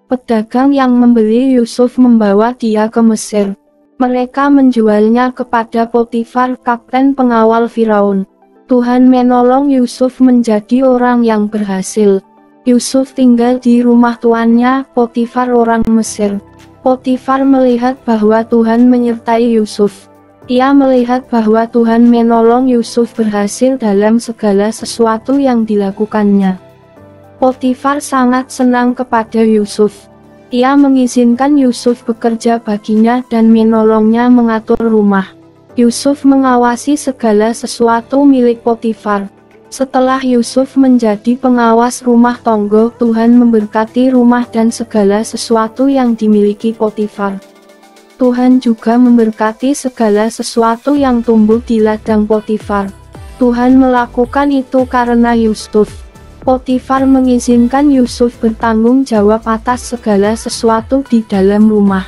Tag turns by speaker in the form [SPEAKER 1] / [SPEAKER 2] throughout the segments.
[SPEAKER 1] Pedagang yang membeli Yusuf membawa dia ke Mesir. Mereka menjualnya kepada Potifar, kapten pengawal Firaun. Tuhan menolong Yusuf menjadi orang yang berhasil. Yusuf tinggal di rumah tuannya, Potifar orang Mesir. Potifar melihat bahwa Tuhan menyertai Yusuf. Ia melihat bahwa Tuhan menolong Yusuf berhasil dalam segala sesuatu yang dilakukannya. Potifar sangat senang kepada Yusuf. Ia mengizinkan Yusuf bekerja baginya dan menolongnya mengatur rumah. Yusuf mengawasi segala sesuatu milik Potifar. Setelah Yusuf menjadi pengawas rumah tangga, Tuhan memberkati rumah dan segala sesuatu yang dimiliki Potifar. Tuhan juga memberkati segala sesuatu yang tumbuh di ladang Potifar. Tuhan melakukan itu karena Yusuf. Potifar mengizinkan Yusuf bertanggung jawab atas segala sesuatu di dalam rumah.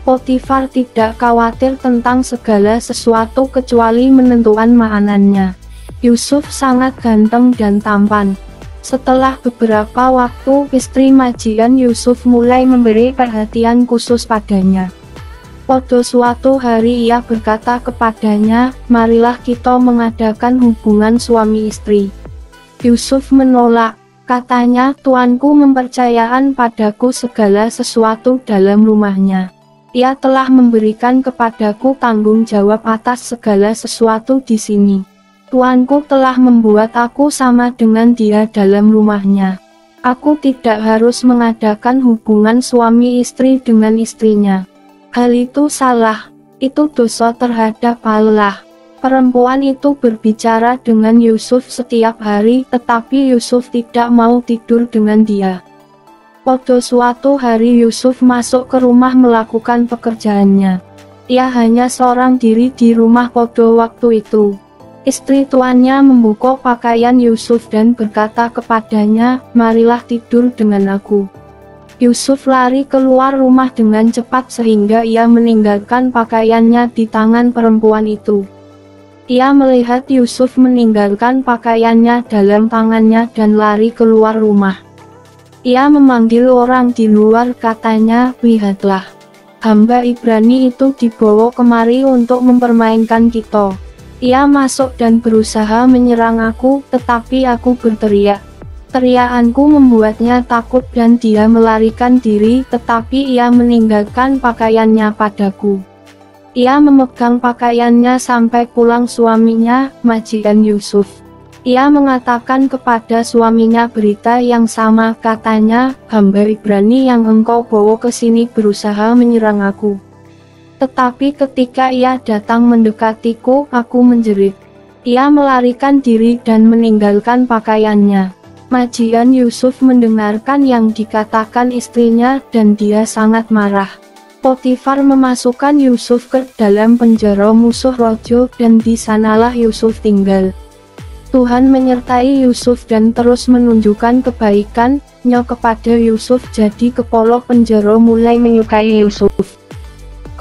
[SPEAKER 1] Potifar tidak khawatir tentang segala sesuatu kecuali menentukan makanannya. Yusuf sangat ganteng dan tampan. Setelah beberapa waktu, istri majikan Yusuf mulai memberi perhatian khusus padanya. Pada suatu hari ia berkata kepadanya, "Marilah kita mengadakan hubungan suami istri." Yusuf menolak. Katanya, "Tuanku mempercayakan padaku segala sesuatu dalam rumahnya. Ia telah memberikan kepadaku tanggung jawab atas segala sesuatu di sini. Tuanku telah membuat aku sama dengan dia dalam rumahnya. Aku tidak harus mengadakan hubungan suami istri dengan istrinya. Hal itu salah, itu dosa terhadap Allah." Perempuan itu berbicara dengan Yusuf setiap hari, tetapi Yusuf tidak mau tidur dengan dia. Pada suatu hari Yusuf masuk ke rumah melakukan pekerjaannya. Ia hanya seorang diri di rumah pada waktu itu. Istri tuannya membuka pakaian Yusuf dan berkata kepadanya, "Marilah tidur dengan aku." Yusuf lari keluar rumah dengan cepat sehingga ia meninggalkan pakaiannya di tangan perempuan itu. Ia melihat Yusuf meninggalkan pakaiannya dalam tangannya dan lari keluar rumah. Ia memanggil orang di luar, katanya, "Lihatlah, hamba Ibrani itu dibawa kemari untuk mempermainkan kita. Ia masuk dan berusaha menyerang aku, tetapi aku berteriak. Teriakanku membuatnya takut dan dia melarikan diri, tetapi ia meninggalkan pakaiannya padaku." Ia memegang pakaiannya sampai pulang suaminya, majikan Yusuf. Ia mengatakan kepada suaminya berita yang sama, katanya, "Hamba Ibrani yang engkau bawa ke sini berusaha menyerang aku. Tetapi ketika ia datang mendekatiku, aku menjerit. Ia melarikan diri dan meninggalkan pakaiannya." Majikan Yusuf mendengarkan yang dikatakan istrinya dan dia sangat marah. Potifar memasukkan Yusuf ke dalam penjara musuh raja dan di sanalah Yusuf tinggal. Tuhan menyertai Yusuf dan terus menunjukkan kebaikan-Nya kepada Yusuf, jadi kepala penjara mulai menyukai Yusuf.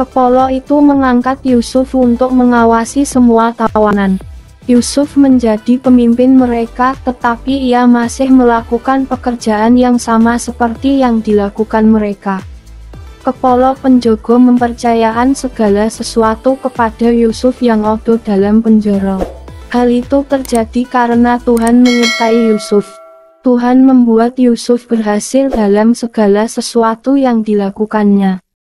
[SPEAKER 1] Kepala itu mengangkat Yusuf untuk mengawasi semua tawanan. Yusuf menjadi pemimpin mereka, tetapi ia masih melakukan pekerjaan yang sama seperti yang dilakukan mereka. Kepala penjaga mempercayakan segala sesuatu kepada Yusuf yang ada dalam penjara. Hal itu terjadi karena Tuhan menyertai Yusuf. Tuhan membuat Yusuf berhasil dalam segala sesuatu yang dilakukannya.